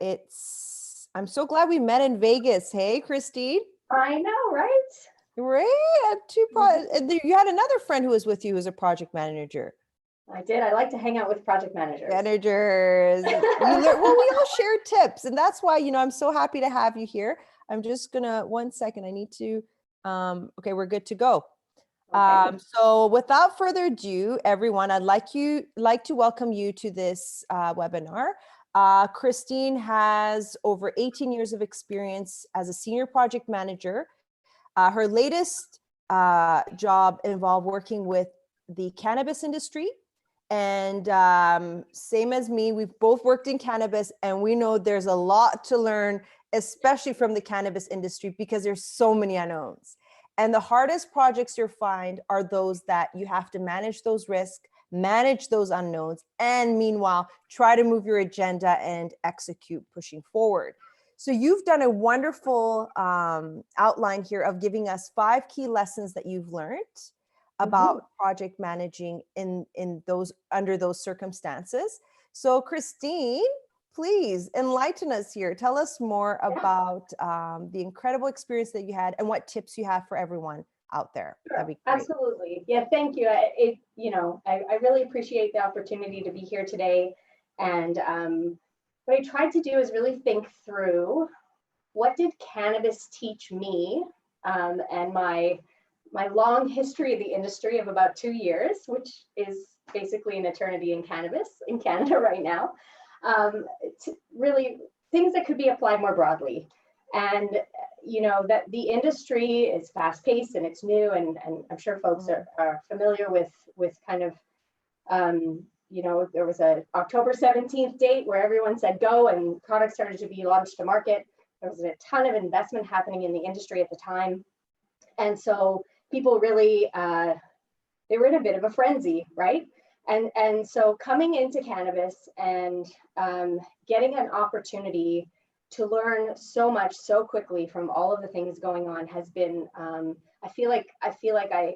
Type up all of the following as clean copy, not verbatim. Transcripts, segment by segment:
I'm so glad we met in Vegas. Hey, Christine. I know, right? Right. You had another friend who was with you who's a project manager. I did. I like to hang out with project managers. We learn, well, we all share tips, and that's why, I'm so happy to have you here. I'm just gonna, one second, I need to, okay, we're good to go. Okay. So without further ado, everyone, I'd like to welcome you to this webinar. Christine has over 18 years of experience as a senior project manager. Her latest job involved working with the cannabis industry. And same as me, we've both worked in cannabis, and we know there's a lot to learn, especially from the cannabis industry, because there's so many unknowns. And the hardest projects you'll find are those that you have to manage those risks, manage those unknowns, and meanwhile, try to move your agenda and execute pushing forward. So you've done a wonderful outline here of giving us 5 key lessons that you've learned about project managing in those under those circumstances. So Christine, please enlighten us here. Tell us more about the incredible experience that you had and what tips you have for everyone out there. Sure. That'd be great. Absolutely. Yeah, thank you. I really appreciate the opportunity to be here today. And what I tried to do is really think through, what did cannabis teach me, and my long history of the industry of about 2 years, which is basically an eternity in cannabis in Canada right now, to really things that could be applied more broadly. And that the industry is fast paced and it's new, and I'm sure folks are familiar with kind of there was a October 17th date where everyone said go, and products started to be launched to market. There was a ton of investment happening in the industry at the time. And so people really, they were in a bit of a frenzy, right? And so coming into cannabis and getting an opportunity to learn so much so quickly from all of the things going on has been, I feel like I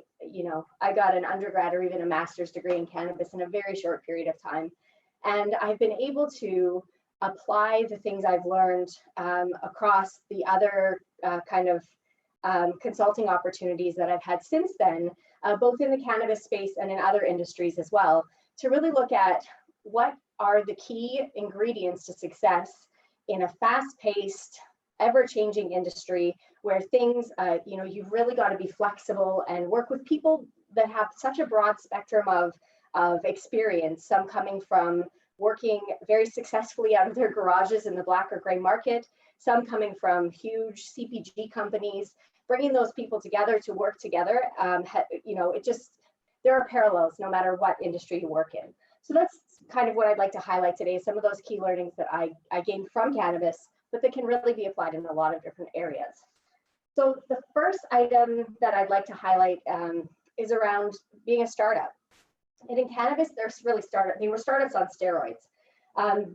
got an undergrad or even a master's degree in cannabis in a very short period of time. And I've been able to apply the things I've learned across the other kind of consulting opportunities that I've had since then, both in the cannabis space and in other industries as well, to really look at what are the key ingredients to success in a fast-paced, ever-changing industry where things, you've really got to be flexible and work with people that have such a broad spectrum of experience, some coming from working very successfully out of their garages in the black or gray market, some coming from huge CPG companies. Bringing those people together to work together, there are parallels no matter what industry you work in. So that's kind of what I'd like to highlight today, some of those key learnings that I gained from cannabis, but that can really be applied in a lot of different areas. So the first item that I'd like to highlight is around being a startup. And in cannabis, we're startups on steroids.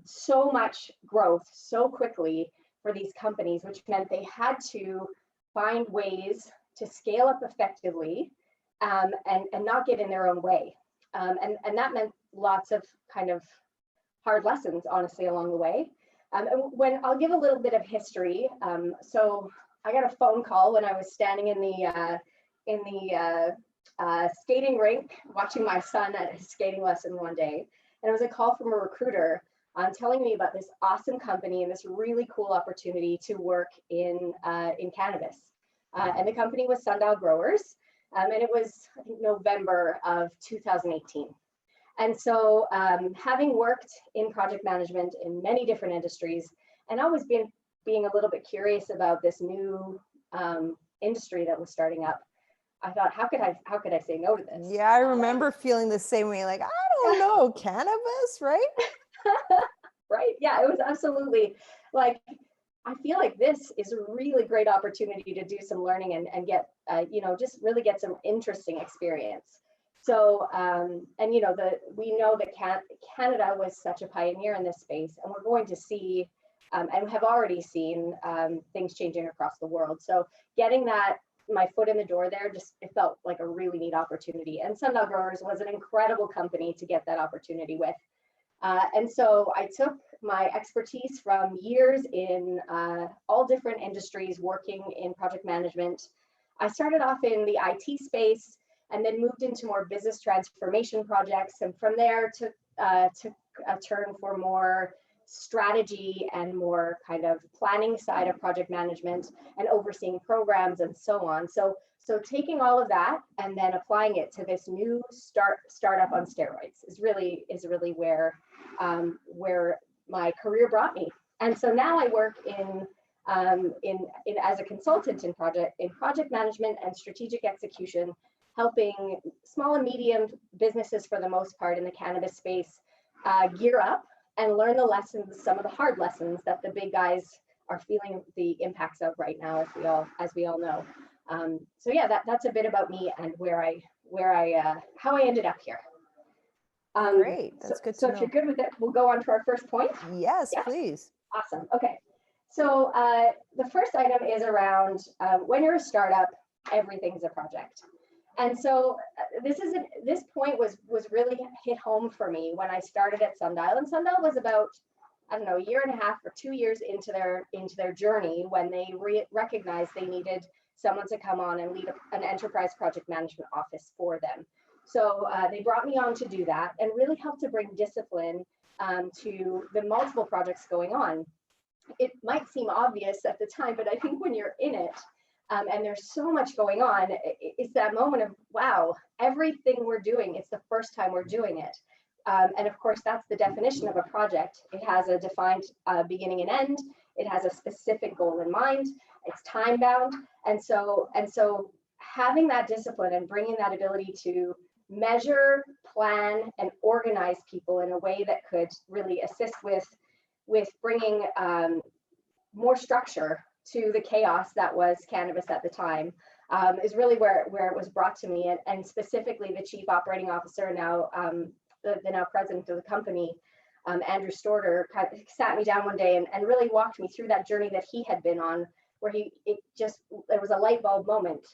So much growth so quickly for these companies, which meant they had to find ways to scale up effectively and not get in their own way. And that meant lots of kind of hard lessons, honestly, along the way. And when I'll give a little bit of history. So I got a phone call when I was standing in the skating rink, watching my son at his skating lesson one day. And it was a call from a recruiter telling me about this awesome company and this really cool opportunity to work in cannabis. And the company was Sundial Growers, and it was, I think, November of 2018. And so having worked in project management in many different industries, and always being a little bit curious about this new industry that was starting up, I thought, how could I say no to this? Yeah, I remember feeling the same way, like, I don't know, cannabis, right? Right. Yeah, it was absolutely like, I feel like this is a really great opportunity to do some learning and get, just really get some interesting experience. So, we know that Canada was such a pioneer in this space, and we're going to see, and have already seen things changing across the world. So getting my foot in the door there, it felt like a really neat opportunity. And Sundial Growers was an incredible company to get that opportunity with. And so I took my expertise from years in all different industries working in project management. I started off in the IT space and then moved into more business transformation projects. And from there took a turn for more strategy and more kind of planning side of project management and overseeing programs and so on. So taking all of that and then applying it to this new startup on steroids is really where my career brought me. And so now I work in as a consultant in project management and strategic execution, helping small and medium businesses for the most part in the cannabis space gear up and learn the lessons, some of the hard lessons that the big guys are feeling the impacts of right now, as we all know. So yeah, that's a bit about me and how I ended up here. Great, that's good to know. So if you're good with it, we'll go on to our first point. Yes, please. Awesome. Okay. So the first item is around when you're a startup, everything's a project. And so this point was really hit home for me when I started at Sundial. And Sundial was about, I don't know, a year and a half or 2 years into their journey when they recognized they needed someone to come on and lead an enterprise project management office for them. So they brought me on to do that and really help to bring discipline to the multiple projects going on. It might seem obvious at the time, but I think when you're in it and there's so much going on, it's that moment of, wow, everything we're doing, it's the first time we're doing it. And of course, that's the definition of a project. It has a defined beginning and end. It has a specific goal in mind. It's time bound. And so having that discipline and bringing that ability to measure, plan, and organize people in a way that could really assist with bringing more structure to the chaos that was cannabis at the time is really where it was brought to me. And specifically the chief operating officer, now the now president of the company, Andrew Storter, sat me down one day and really walked me through that journey that he had been on, where there was a light bulb moment.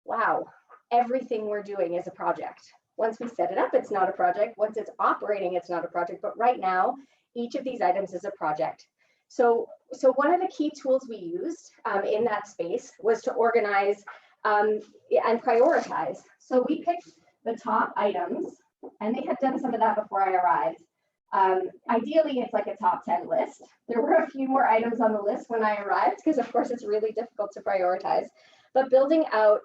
Wow, everything we're doing is a project. Once we set it up, it's not a project. Once it's operating, it's not a project. But right now, each of these items is a project. So one of the key tools we used in that space was to organize and prioritize. So we picked the top items, and they had done some of that before I arrived. Ideally, it's like a top 10 list. There were a few more items on the list when I arrived, because of course it's really difficult to prioritize. But building out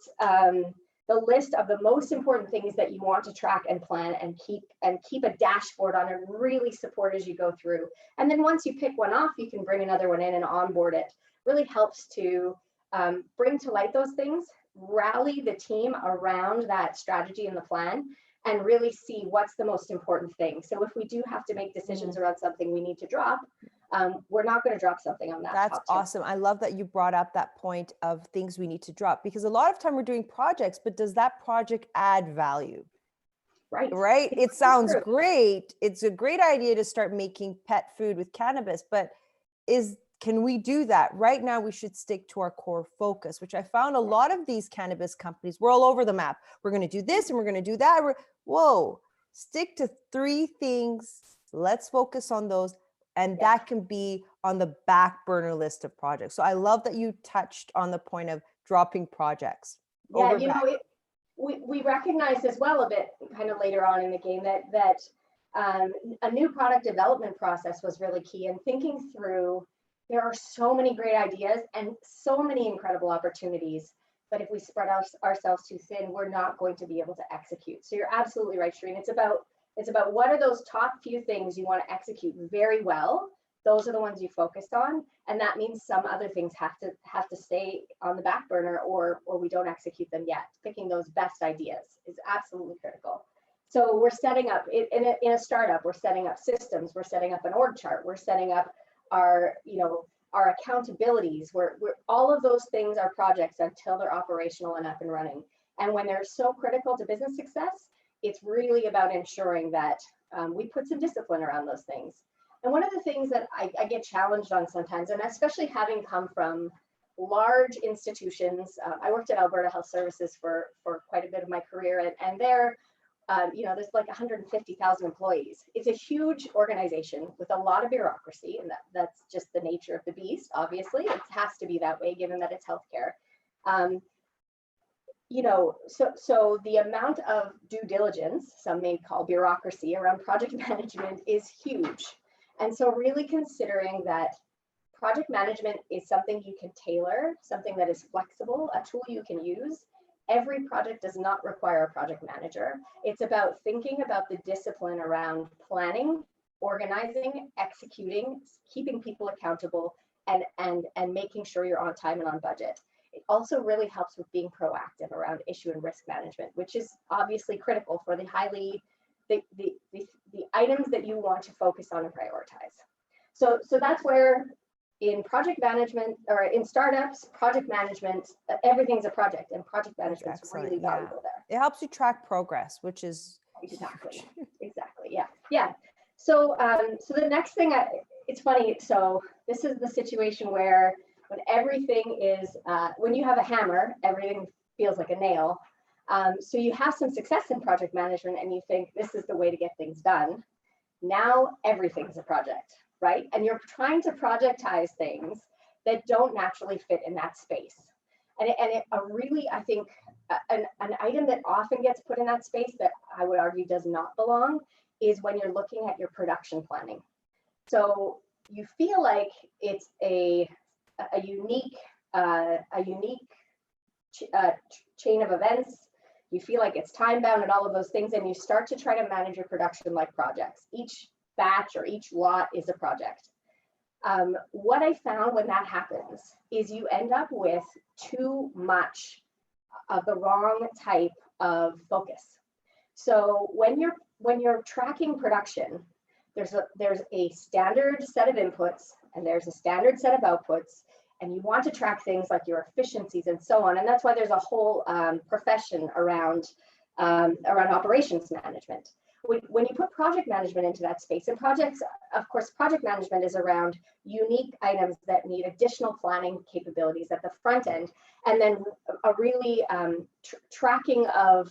the list of the most important things that you want to track and plan and keep a dashboard on and really support as you go through. And then once you pick one off, you can bring another one in and onboard it. Really helps to bring to light those things, rally the team around that strategy and the plan, and really see what's the most important thing. So if we do have to make decisions around something we need to drop, we're not going to drop something on that. That's awesome. I love that you brought up that point of things we need to drop, because a lot of time we're doing projects, but does that project add value? Right. It sounds great. It's a great idea to start making pet food with cannabis, but can we do that? Right now, we should stick to our core focus, which I found a lot of these cannabis companies, we're all over the map. We're going to do this and we're going to do that. Whoa, stick to 3 things. Let's focus on those. And that can be on the back burner list of projects. So I love that you touched on the point of dropping projects. Yeah, we recognized as well a bit kind of later on in the game that a new product development process was really key, and thinking through, there are so many great ideas and so many incredible opportunities, but if we spread ourselves too thin, we're not going to be able to execute. So you're absolutely right, Shereen. It's about what are those top few things you want to execute very well. Those are the ones you focused on, and that means some other things have to stay on the back burner, or we don't execute them yet. Picking those best ideas is absolutely critical. So we're setting up in a startup. We're setting up systems. We're setting up an org chart. We're setting up our accountabilities. We're all of those things are projects until they're operational and up and running. And when they're so critical to business success, it's really about ensuring that we put some discipline around those things. And one of the things that I get challenged on sometimes, and especially having come from large institutions, I worked at Alberta Health Services for quite a bit of my career, and there there's like 150,000 employees. It's a huge organization with a lot of bureaucracy, and that's just the nature of the beast. Obviously, it has to be that way given that it's healthcare. So the amount of due diligence, some may call bureaucracy, around project management is huge. And so really considering that project management is something you can tailor, something that is flexible, a tool you can use. Every project does not require a project manager. It's about thinking about the discipline around planning, organizing, executing, keeping people accountable, and making sure you're on time and on budget. It also really helps with being proactive around issue and risk management, which is obviously critical for the items that you want to focus on and prioritize. So that's where in project management or in startups, project management, everything's a project, and project management is really valuable there. It helps you track progress, which is exactly. Yeah. So the next thing, it's funny. So this is the situation where when everything is, when you have a hammer, everything feels like a nail. So you have some success in project management and you think this is the way to get things done. Now everything's a project, right? And you're trying to projectize things that don't naturally fit in that space. And I think an item that often gets put in that space that I would argue does not belong is when you're looking at your production planning. So you feel like it's a unique chain of events. You feel like it's time bound and all of those things, and you start to try to manage your production like projects. Each batch or each lot is a project. What I found when that happens is you end up with too much of the wrong type of focus. So when you're tracking production, there's a standard set of inputs and there's a standard set of outputs, and you want to track things like your efficiencies and so on. And that's why there's a whole profession around operations management. When you put project management into that space, and projects, of course, project management is around unique items that need additional planning capabilities at the front end, and then a really tracking of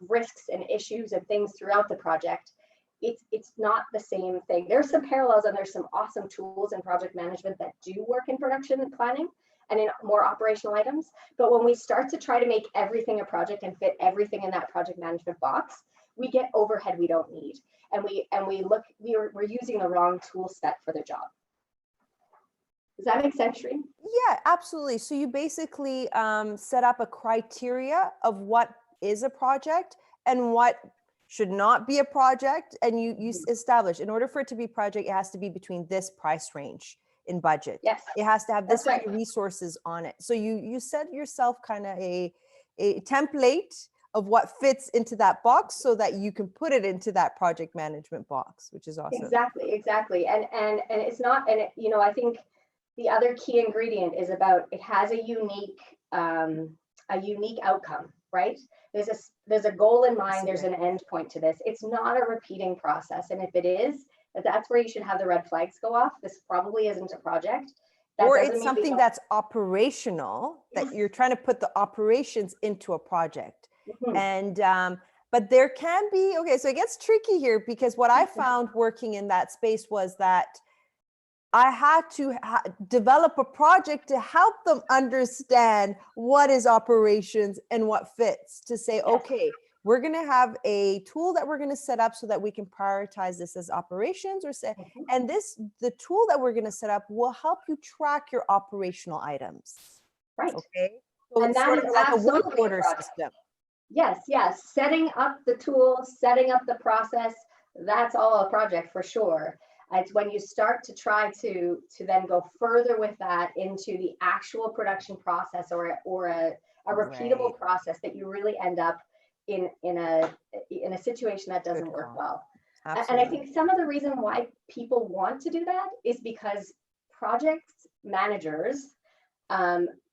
risks and issues and things throughout the project. It's not the same thing. There's some parallels, and there's some awesome tools in project management that do work in production and planning and in more operational items. But when we start to try to make everything a project and fit everything in that project management box, we get overhead we don't need, and we're using the wrong tool set for the job. Does that make sense, Shereen? Yeah, absolutely. So you basically set up a criteria of what is a project and what should not be a project, and you establish, in order for it to be a project, it has to be between this price range in budget. Yes, it has to have this many right. resources on it. So you set yourself kind of a template of what fits into that box so that you can put it into that project management box, which is awesome. Exactly. And it's not, and I think the other key ingredient is about, it has a unique outcome, right? There's a goal in mind, there's an end point to this. It's not a repeating process. And if it is, that's where you should have the red flags go off. This probably isn't a project. Or it's something that's operational, that you're trying to put the operations into a project. Mm-hmm. And but there can be, okay, so it gets tricky here, because what I found working in that space was that I had to develop a project to help them understand what is operations and what fits, to say, okay, we're going to have a tool that we're going to set up so that we can prioritize this as operations, or say, and the tool that we're going to set up will help you track your operational items. Right. Okay. So and it's that sort is of like a work order system. Yes. Setting up the tool, setting up the process, that's all a project for sure. It's when you start to try to then go further with that into the actual production process or a repeatable process that you really end up in a situation that doesn't work well. Absolutely. And I think some of the reason why people want to do that is because project managers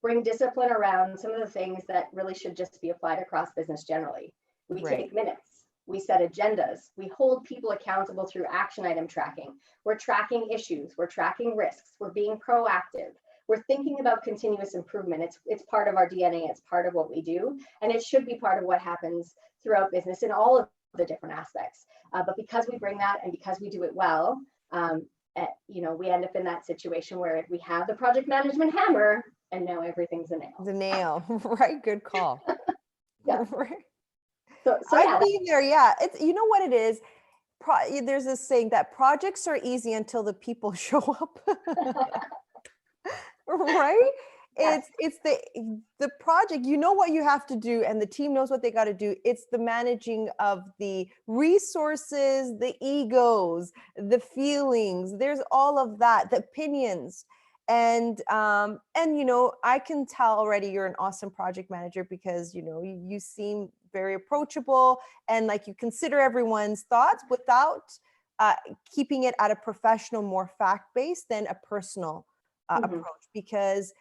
bring discipline around some of the things that really should just be applied across business generally. We take minutes. We set agendas. We hold people accountable through action item tracking. We're tracking issues. We're tracking risks. We're being proactive. We're thinking about continuous improvement. It's part of our DNA. It's part of what we do. And it should be part of what happens throughout business in all of the different aspects. But because we bring that and because we do it well, we end up in that situation where we have the project management hammer and now everything's a nail. The nail, right? Good call. Yeah. Right. So I've been there. Yeah. It's, you know what it is? There's this saying that projects are easy until the people show up. Right? Yes. It's the project, you know what you have to do, and the team knows what they got to do. It's the managing of the resources, the egos, the feelings. There's all of that, the opinions. And you know, I can tell already you're an awesome project manager because you know you seem very approachable and like you consider everyone's thoughts without keeping it at a professional, more fact-based than a personal approach, because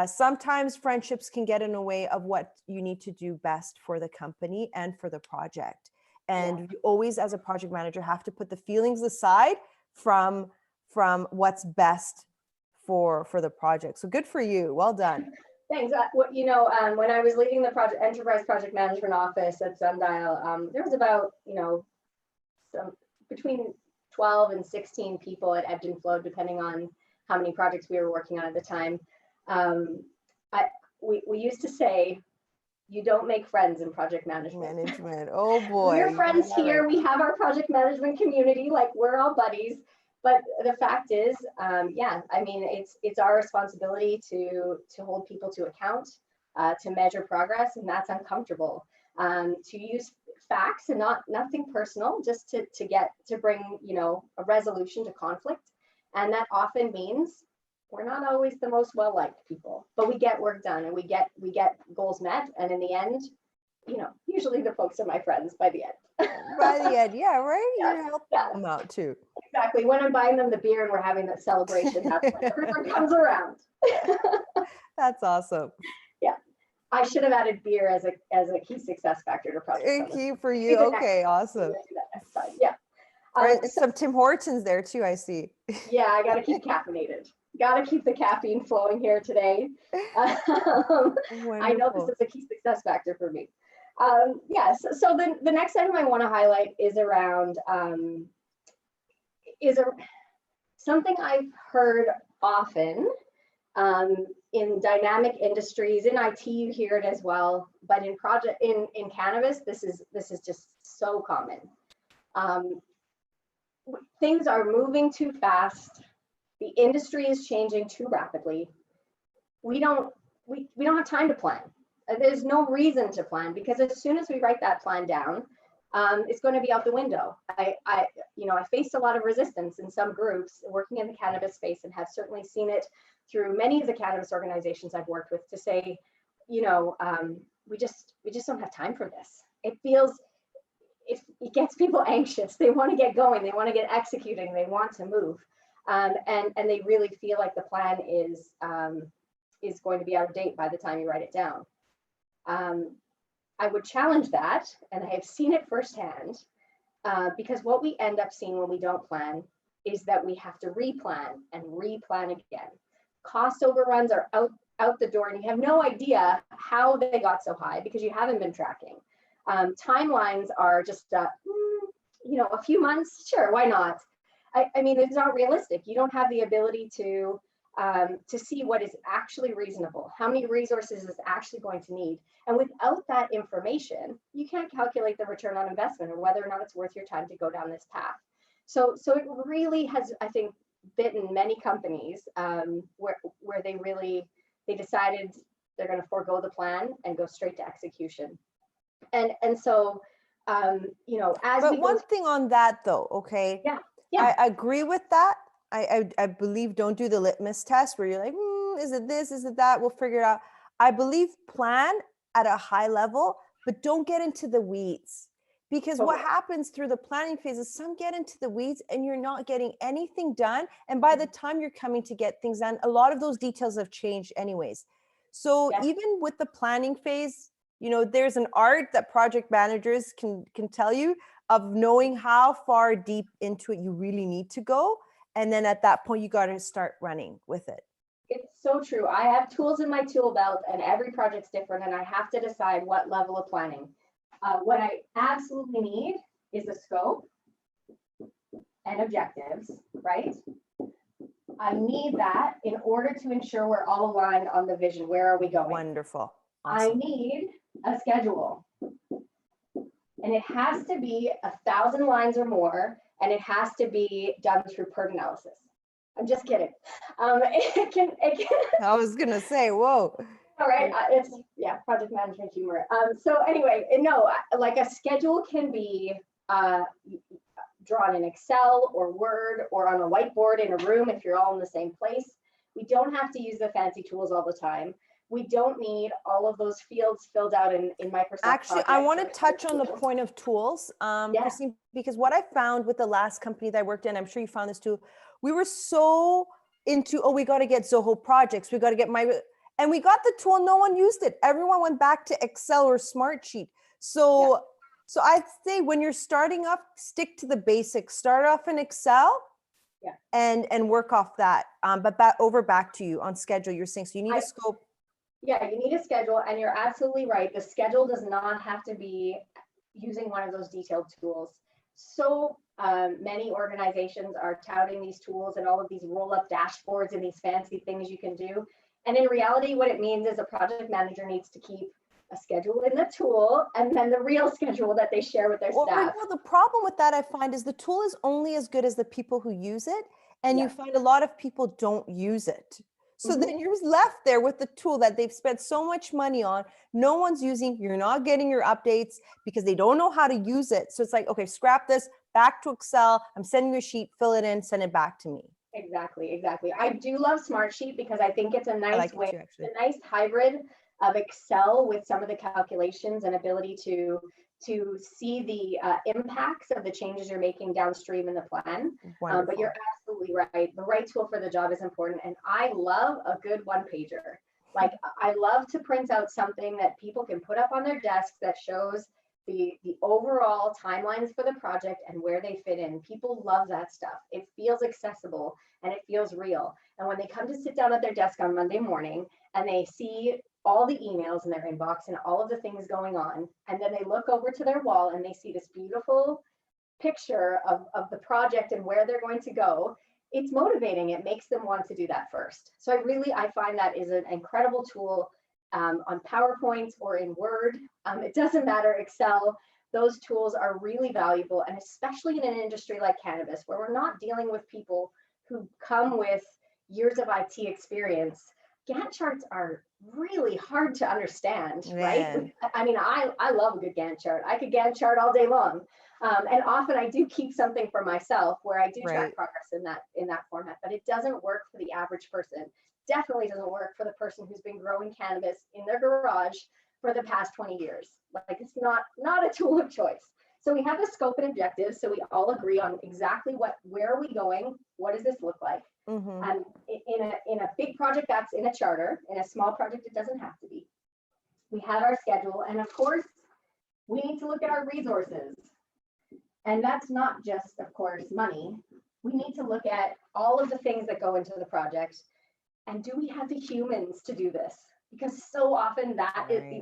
sometimes friendships can get in the way of what you need to do best for the company and for the project. And you always, as a project manager, have to put the feelings aside from what's best for the project. So good for you. Well done. Thanks. When I was leading the enterprise project management office at Sundial, there was about, between 12 and 16 people at Ebbed and Flowed, depending on how many projects we were working on at the time. We used to say, you don't make friends in project management. Oh boy. We're friends here. We have our project management community, like we're all buddies. But the fact is, it's our responsibility to hold people to account, to measure progress, and that's uncomfortable. To use facts and nothing personal, just to bring a resolution to conflict, and that often means we're not always the most well-liked people, but we get work done and we get goals met, and in the end, usually the folks are my friends by the end. By the end, yeah, right. Yes, You're helping them out too. Exactly. When I'm buying them the beer and we're having that celebration, that's when everyone comes around. That's awesome. Yeah, I should have added beer as a key success factor to project. Key for you. Okay, awesome. Yeah. Some Tim Hortons there too, I see. Yeah, I got to keep caffeinated. Got to keep the caffeine flowing here today. I know this is a key success factor for me. Yes. So the next item I want to highlight is around something I've heard often in dynamic industries. In IT, you hear it as well, but in cannabis, this is just so common. Things are moving too fast. The industry is changing too rapidly. We don't have time to plan. There's no reason to plan, because as soon as we write that plan down, it's going to be out the window. I faced a lot of resistance in some groups working in the cannabis space, and have certainly seen it through many of the cannabis organizations I've worked with, to say, we just don't have time for this. It gets people anxious. They want to get going. They want to get executing. They want to move, and they really feel like the plan is going to be out of date by the time you write it down. I would challenge that, and I have seen it firsthand, because what we end up seeing when we don't plan is that we have to replan and replan again. Cost overruns are out the door, and you have no idea how they got so high because you haven't been tracking. Timelines are just, a few months, sure, why not? I mean, it's not realistic. You don't have the ability to see what is actually reasonable, how many resources is actually going to need. And without that information, you can't calculate the return on investment or whether or not it's worth your time to go down this path. So it really has, I think, bitten many companies where they decided they're going to forego the plan and go straight to execution. And so, but one thing on that though, okay. Yeah. I agree with that. I believe don't do the litmus test where you're like, is it this, is it that? We'll figure it out. I believe plan at a high level, but don't get into the weeds. Because what happens through the planning phase is some get into the weeds and you're not getting anything done. And by the time you're coming to get things done, a lot of those details have changed anyways. So even with the planning phase, there's an art that project managers can tell you of knowing how far deep into it you really need to go. And then at that point, you got to start running with it. It's so true. I have tools in my tool belt, and every project's different, and I have to decide what level of planning. What I absolutely need is a scope and objectives, right? I need that in order to ensure we're all aligned on the vision. Where are we going? Wonderful. I Awesome. need a schedule. And it has to be 1,000 lines or more, and it has to be done through PERT analysis. I'm just kidding. It can. I was gonna say, whoa. All right, it's project management humor. So anyway, no, like a schedule can be drawn in Excel or Word or on a whiteboard in a room if you're all in the same place. We don't have to use the fancy tools all the time. We don't need all of those fields filled out in Microsoft. Actually, I want to touch on the point of tools, Christine, because what I found with the last company that I worked in, I'm sure you found this too, we were so into, oh, we got to get Zoho projects, we got to get and we got the tool, no one used it. Everyone went back to Excel or Smartsheet. So I'd say when you're starting off, stick to the basics, start off in Excel and work off that. But back to you on schedule, you're saying, so you need a scope. Yeah, you need a schedule, and you're absolutely right. The schedule does not have to be using one of those detailed tools. So many organizations are touting these tools and all of these roll-up dashboards and these fancy things you can do. And in reality, what it means is a project manager needs to keep a schedule in the tool and then the real schedule that they share with their staff. Well, the problem with that, I find, is the tool is only as good as the people who use it. And you find a lot of people don't use it. So then you're left there with the tool that they've spent so much money on. No one's using, you're not getting your updates because they don't know how to use it. So it's like, okay, scrap this, back to Excel. I'm sending you a sheet, fill it in, send it back to me. Exactly. I do love Smartsheet because I think it's a nice way, a nice hybrid of Excel with some of the calculations and ability to see the impacts of the changes you're making downstream in the plan. But you're absolutely right. The right tool for the job is important. And I love a good one-pager. Like, I love to print out something that people can put up on their desks that shows the overall timelines for the project and where they fit in. People love that stuff. It feels accessible and it feels real. And when they come to sit down at their desk on Monday morning and they see all the emails in their inbox and all of the things going on, and then they look over to their wall and they see this beautiful picture of the project and where they're going to go, it's motivating. It makes them want to do that first. So I find that is an incredible tool on PowerPoints or in Word. It doesn't matter, Excel. Those tools are really valuable, and especially in an industry like cannabis, where we're not dealing with people who come with years of IT experience. Gantt charts are really hard to understand, right? I mean, I love a good Gantt chart. I could Gantt chart all day long. And often I do keep something for myself where I do track progress in that format, but it doesn't work for the average person. Definitely doesn't work for the person who's been growing cannabis in their garage for the past 20 years. Like, it's not a tool of choice. So we have the scope and objectives. So we all agree on exactly where are we going? What does this look like? In a big project, that's in a charter. In a small project, it doesn't have to be. We have our schedule, and of course, we need to look at our resources. And that's not just, of course, money. We need to look at all of the things that go into the project. And do we have the humans to do this? Because so often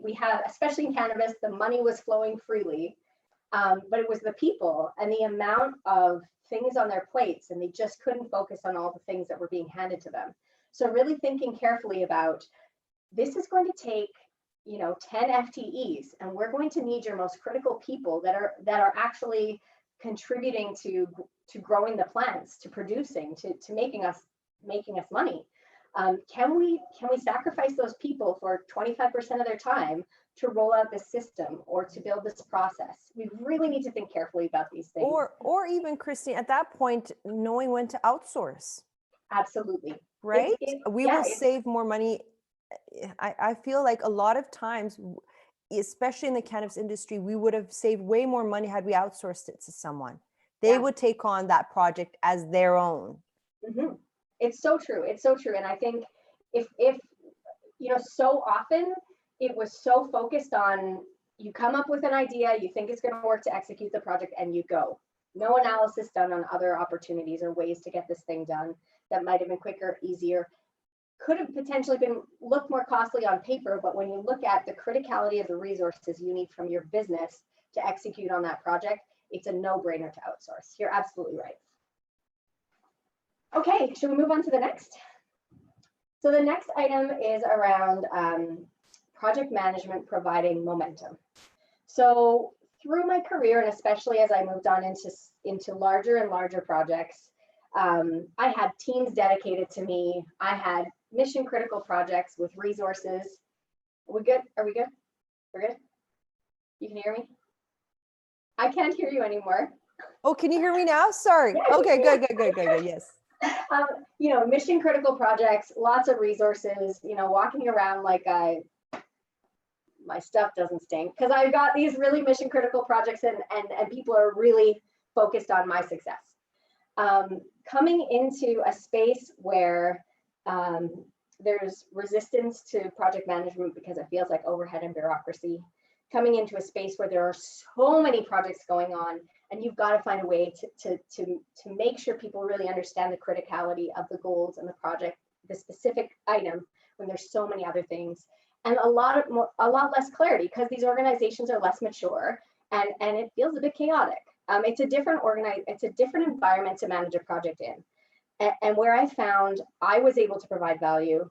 we have, especially in cannabis, the money was flowing freely, but it was the people and the amount of things on their plates, and they just couldn't focus on all the things that were being handed to them. So really thinking carefully about, this is going to take 10 FTEs, and we're going to need your most critical people that are actually contributing to growing the plants, to producing, to making us money. Can we sacrifice those people for 25% of their time to roll out this system or to build this process? We really need to think carefully about these things. Or even, Christine, at that point, knowing when to outsource. Absolutely. Right? We will save more money. I feel like a lot of times, especially in the cannabis industry, we would have saved way more money had we outsourced it to someone. They would take on that project as their own. It's so true. It's so true. And I think if so often it was so focused on, you come up with an idea, you think it's going to work to execute the project, and you go. No analysis done on other opportunities or ways to get this thing done that might have been quicker, easier. could have potentially been looked more costly on paper, but when you look at the criticality of the resources you need from your business to execute on that project, it's a no-brainer to outsource. You're absolutely right. Okay, should we move on to the next? So the next item is around project management providing momentum. So through my career, and especially as I moved on into larger and larger projects, I had teams dedicated to me. I had mission critical projects with resources. Are we good? Are we good? We're good? You can hear me? I can't hear you anymore. Oh, can you hear me now? Sorry. Yeah, Okay, good. Yes. You know, mission critical projects, lots of resources, you know, walking around like my stuff doesn't stink, because I've got these really mission critical projects and people are really focused on my success. Coming into a space where there's resistance to project management because it feels like overhead and bureaucracy, coming into a space where there are so many projects going on, and you've got to find a way to make sure people really understand the criticality of the goals and the project, the specific item, when there's so many other things, and a lot less clarity because these organizations are less mature, and it feels a bit chaotic. It's a different environment to manage a project in, and where I found I was able to provide value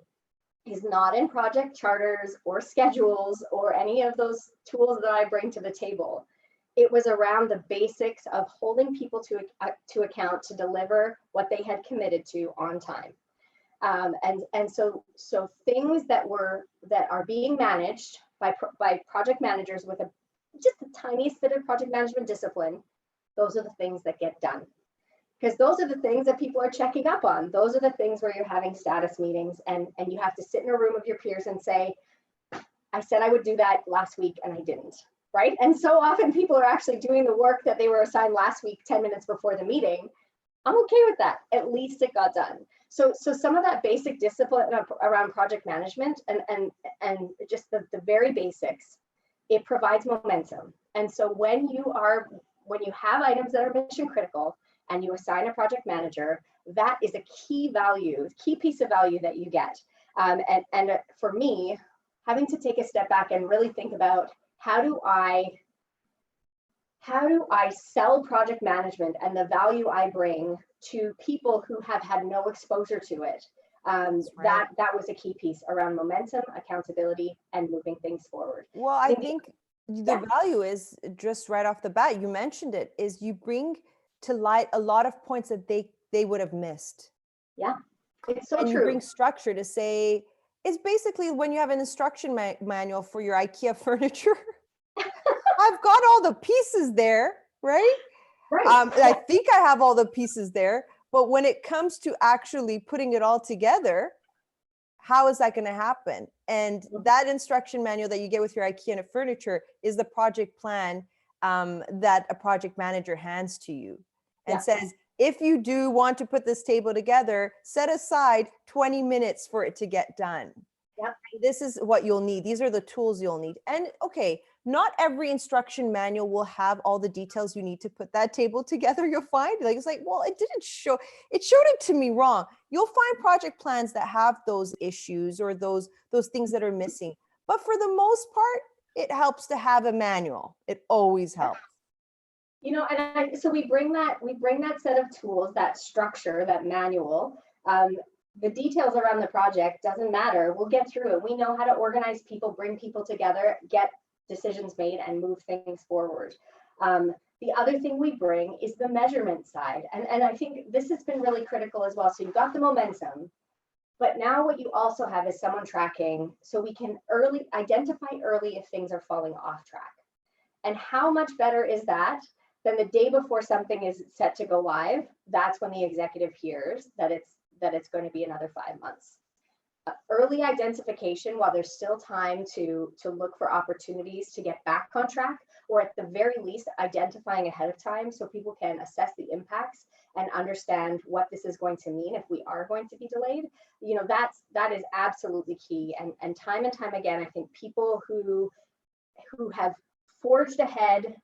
is not in project charters or schedules or any of those tools that I bring to the table. It was around the basics of holding people to account to deliver what they had committed to on time. So things that are being managed by project managers with just the tiniest bit of project management discipline, those are the things that get done. Because those are the things that people are checking up on. Those are the things where you're having status meetings and you have to sit in a room with your peers and say, I said I would do that last week and I didn't, right? And so often people are actually doing the work that they were assigned last week, 10 minutes before the meeting. I'm okay with that. At least it got done. So some of that basic discipline around project management and just the very basics, it provides momentum. And so when you have items that are mission critical, and you assign a project manager, that is a key piece of value that you get. And for me, having to take a step back and really think about how do I sell project management and the value I bring to people who have had no exposure to it. Right. That was a key piece around momentum, accountability, and moving things forward. Well, I think the value is just right off the bat, you mentioned it, is you bring to light a lot of points that they would have missed. Yeah, it's so and true. You bring structure to say, it's basically when you have an instruction manual for your IKEA furniture. I've got all the pieces there, right? Right. I think I have all the pieces there, but when it comes to actually putting it all together, how is that going to happen? And that instruction manual that you get with your IKEA furniture is the project plan that a project manager hands to you and says, if you do want to put this table together, set aside 20 minutes for it to get done. Yep. This is what you'll need. These are the tools you'll need. And okay, not every instruction manual will have all the details you need to put that table together. You'll find it's like, well, it showed it to me wrong. You'll find project plans that have those issues or those things that are missing. But for the most part, it helps to have a manual. It always helps. You know, and so we bring that set of tools, that structure, that manual. The details around the project doesn't matter. We'll get through it. We know how to organize people, bring people together, get decisions made, and move things forward. The other thing we bring is the measurement side. And I think this has been really critical as well. So you've got the momentum, but now what you also have is someone tracking, so we can identify early if things are falling off track. And how much better is that than the day before something is set to go live? That's when the executive hears that it's going to be another 5 months. Early identification, while there's still time to look for opportunities to get back on track, or at the very least identifying ahead of time so people can assess the impacts and understand what this is going to mean if we are going to be delayed. You know, that is absolutely key. And time again, I think people who have forged ahead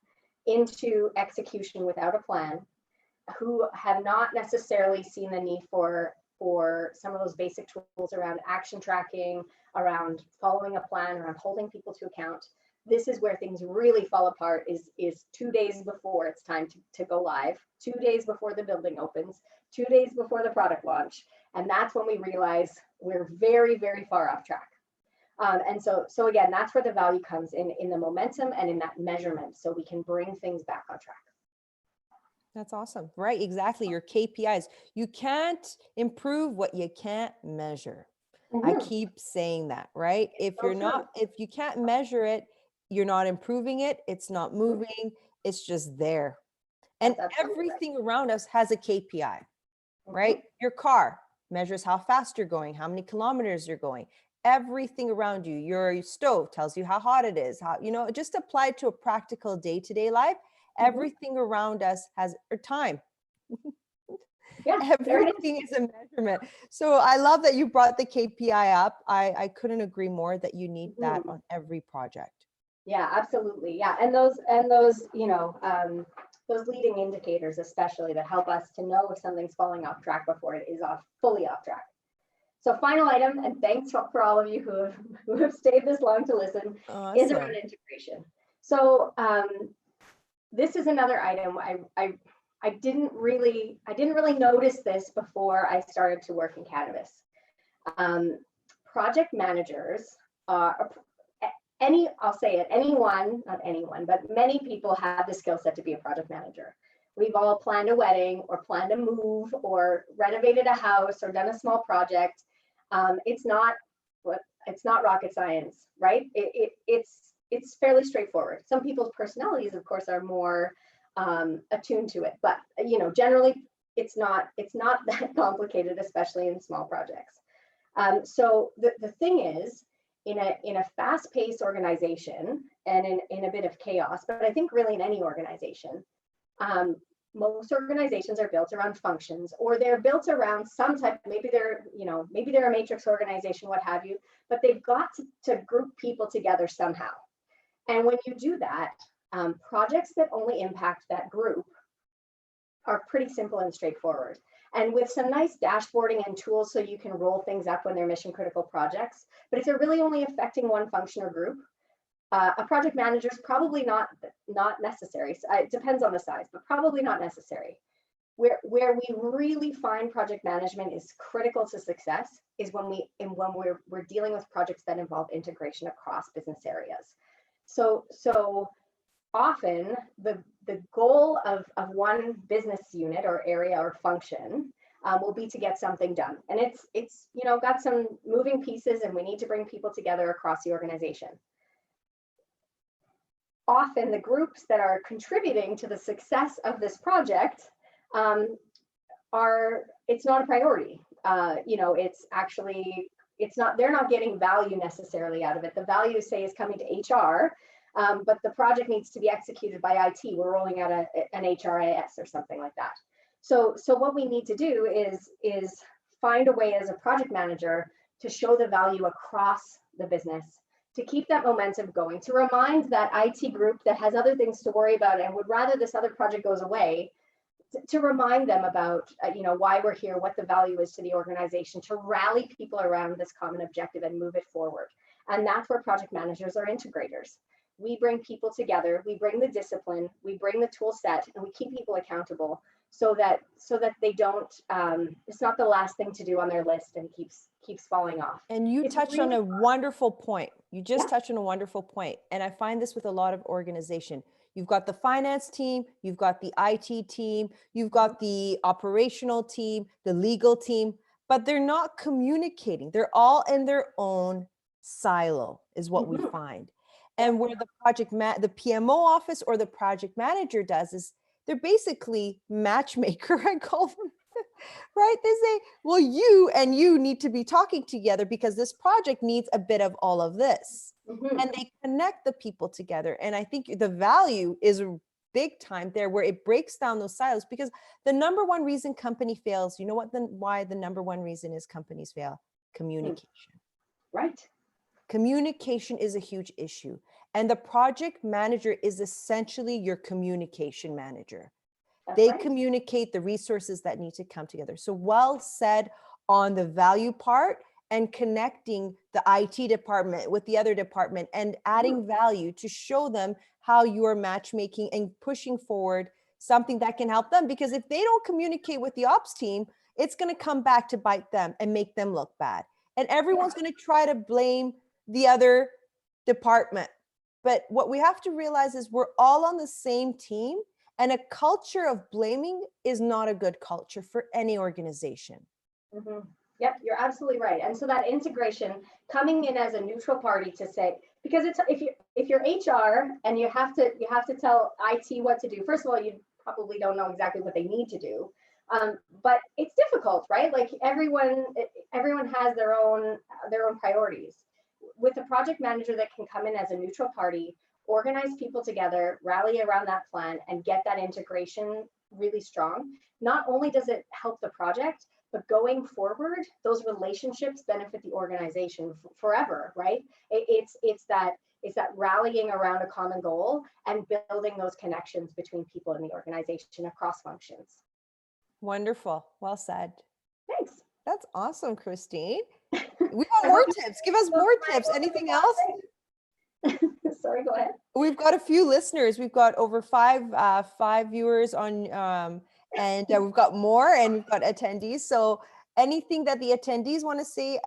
into execution without a plan, who have not necessarily seen the need for for some of those basic tools around action tracking, around following a plan, around holding people to account. This is where things really fall apart is 2 days before it's time to go live, 2 days before the building opens, 2 days before the product launch. And that's when we realize we're very, very far off track. And so again, that's where the value comes in the momentum and in that measurement, so we can bring things back on track. That's awesome. Right. Exactly. Your KPIs. You can't improve what you can't measure. I keep saying that, right? If So you're not, if you can't measure it, you're not improving it. It's not moving. It's just there. And That's absolutely right. everything around us has a KPI, right? Your car measures how fast you're going, how many kilometers you're going. Everything around you, your stove tells you how hot it is, how, you know, just applied to a practical day-to-day life. Everything around us has time. Yeah, Everything is a measurement. So I love that you brought the KPI up. I couldn't agree more that you need that on every project. Yeah, absolutely. Yeah, and those you know, those leading indicators, especially, that help us to know if something's falling off track before it is fully off track. So final item, and thanks for all of you who have stayed this long to listen, is around integration. So this is another item I didn't really notice this before I started to work in cannabis. Project managers are I'll say it, not anyone, but many people have the skill set to be a project manager. We've all planned a wedding or planned a move or renovated a house or done a small project. It's not rocket science, right? It's fairly straightforward. Some people's personalities, of course, are more attuned to it, but you know, generally it's not that complicated, especially in small projects. So the thing is, in a fast-paced organization and in a bit of chaos, but I think really in any organization, most organizations are built around functions, or they're built around some type, maybe they're a matrix organization, what have you, but they've got to group people together somehow. And when you do that, projects that only impact that group are pretty simple and straightforward. And with some nice dashboarding and tools so you can roll things up when they're mission critical projects. But if they're really only affecting one function or group, a project manager is probably not necessary. So it depends on the size, but probably not necessary. Where we really find project management is critical to success is when we're dealing with projects that involve integration across business areas. So often the goal of one business unit or area or function will be to get something done, and it's you know, got some moving pieces, and we need to bring people together across the organization. Often the groups that are contributing to the success of this project it's not a priority. You know, they're not getting value necessarily out of it. The value, say, is coming to HR. But the project needs to be executed by IT. We're rolling out an HRIS or something like that. So what we need to do is find a way as a project manager to show the value across the business, to keep that momentum going, to remind that IT group that has other things to worry about and would rather this other project goes away, to remind them about you know, why we're here, what the value is to the organization, to rally people around this common objective and move it forward. And that's where project managers are integrators. We bring people together, we bring the discipline, we bring the tool set, and we keep people accountable so that they don't, it's not the last thing to do on their list and keeps falling off. And you touched on a wonderful point. You just touched on a wonderful point. And I find this with a lot of organization. You've got the finance team, you've got the IT team, you've got the operational team, the legal team, but they're not communicating. They're all in their own silo is what we find. And where the the PMO office or the project manager does is they're basically matchmaker, I call them, right? They say, well, you and you need to be talking together because this project needs a bit of all of this. And they connect the people together. And I think the value is big time there, where it breaks down those silos, because the number one reason company fails, you know what, why the number one reason is companies fail? Communication. Right. Communication is a huge issue. And the project manager is essentially your communication manager. They communicate the resources that need to come together. So well said on the value part and connecting the IT department with the other department and adding value to show them how you are matchmaking and pushing forward something that can help them. Because if they don't communicate with the ops team, it's going to come back to bite them and make them look bad. And everyone's going to try to blame the other department. But what we have to realize is we're all on the same team, and a culture of blaming is not a good culture for any organization. Yep, you're absolutely right. And so that integration, coming in as a neutral party to say, because it's if you're HR and you have to tell IT what to do. First of all, you probably don't know exactly what they need to do, but it's difficult, right? Like everyone has their own priorities. With a project manager that can come in as a neutral party, organize people together, rally around that plan, and get that integration really strong. Not only does it help the project, but going forward, those relationships benefit the organization forever, right? It's that rallying around a common goal and building those connections between people in the organization across functions. Wonderful. Well said. Thanks. That's awesome, Christine. We got more tips. Give us more tips. Anything else? Sorry, go ahead. We've got a few listeners. We've got over five viewers on, and we've got more, and we've got attendees. So anything that the attendees want to say,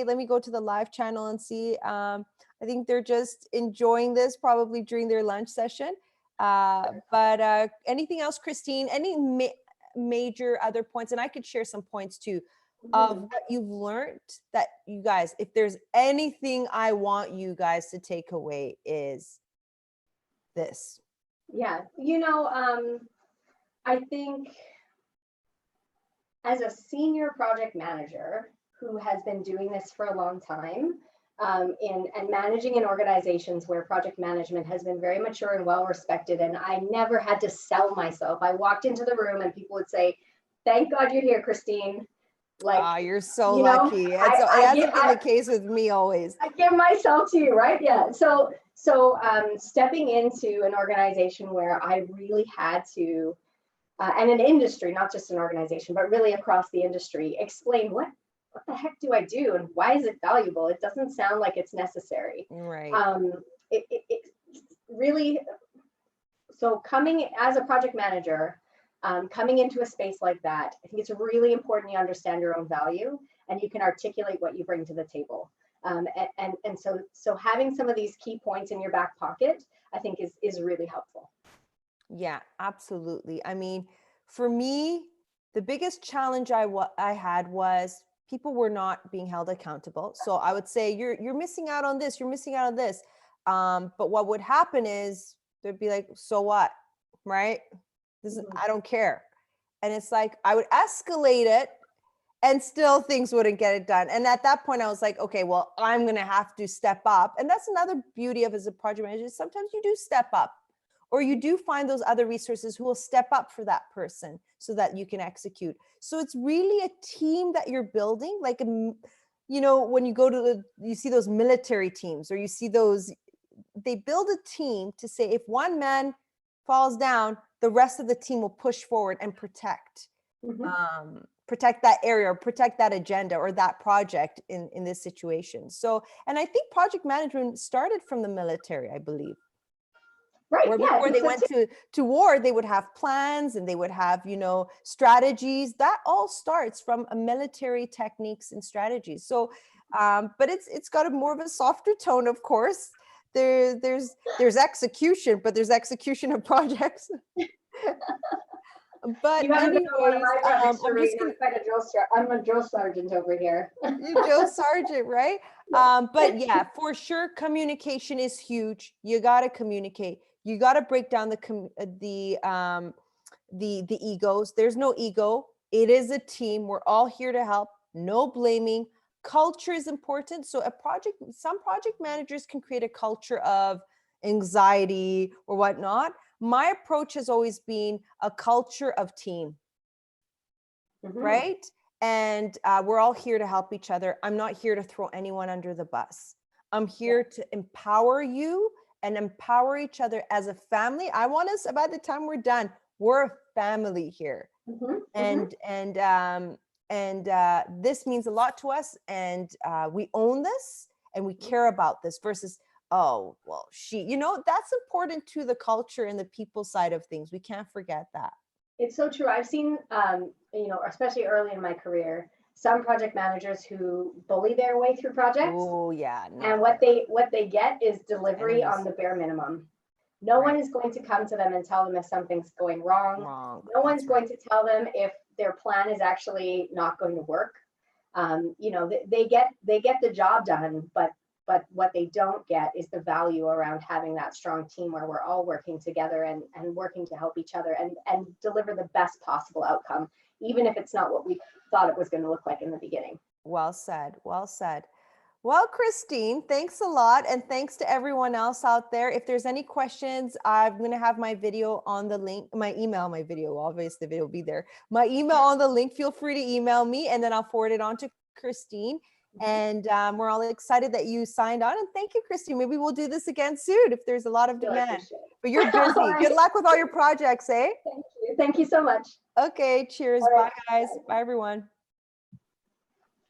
let me go to the live channel and see. I think they're just enjoying this probably during their lunch session. But anything else, Christine? Any major other points? And I could share some points too of what you've learned that you guys, if there's anything I want you guys to take away is this. Yeah, I think as a senior project manager who has been doing this for a long time, and managing in organizations where project management has been very mature and well respected, and I never had to sell myself. I walked into the room and people would say, "Thank God you're here, Christine." Like, you're so lucky. It hasn't been the case with me always. I give myself to you, right? Yeah. So stepping into an organization where I really had to, and an industry, not just an organization, but really across the industry, explain what the heck do I do and why is it valuable? It doesn't sound like it's necessary. Right. It really, so coming as a project manager, coming into a space like that, I think it's really important you understand your own value and you can articulate what you bring to the table. And so having some of these key points in your back pocket, I think is really helpful. Yeah, absolutely. I mean, for me, the biggest challenge I had was people were not being held accountable. So I would say, you're missing out on this, you're missing out on this. But what would happen is they'd be like, so what, right? This is, I don't care. And it's like, I would escalate it and still things wouldn't get it done. And at that point I was like, okay, well, I'm going to have to step up. And that's another beauty of as a project manager. Sometimes you do step up, or you do find those other resources who will step up for that person so that you can execute. So it's really a team that you're building. Like, when you go to you see those military teams, or you see those, they build a team to say, if one man falls down, the rest of the team will push forward and protect that area, or protect that agenda or that project in this situation. So, and I think project management started from the military, I believe. Right. Where yeah, before they went to war, they would have plans and they would have, strategies. That all starts from a military techniques and strategies. So, but it's got a more of a softer tone, of course. There's execution, but there's execution of projects. But anyways, I'm a drill sergeant over here. You drill sergeant, right? But yeah, for sure, communication is huge. You got to communicate. You got to break down the egos. There's no ego. It is a team. We're all here to help. No blaming. Culture is important. So some project managers can create a culture of anxiety or whatnot. My approach has always been a culture of team, right? And we're all here to help each other. I'm not here to throw anyone under the bus. I'm here to empower you and empower each other as a family. I want us, by the time we're done, we're a family here. And And this means a lot to us. And we own this and we care about this versus, oh, well, that's important to the culture and the people side of things. We can't forget that. It's so true. I've seen, especially early in my career, some project managers who bully their way through projects. Oh yeah. And what they get is delivery on the bare minimum. No one is going to come to them and tell them if something's going wrong. No one's going to tell them if their plan is actually not going to work. They get the job done, but what they don't get is the value around having that strong team where we're all working together and working to help each other and deliver the best possible outcome, even if it's not what we thought it was going to look like in the beginning. Well said. Well said. Well, Christine, thanks a lot. And thanks to everyone else out there. If there's any questions, I'm going to have my video on the link, my video, obviously the video will be there. My email on the link, feel free to email me and then I'll forward it on to Christine. And we're all excited that you signed on. And thank you, Christine. Maybe we'll do this again soon if there's a lot of demand. But you're busy. Right. Good luck with all your projects, eh? Thank you. Thank you so much. Okay, cheers. Right. Bye, guys. Bye, everyone.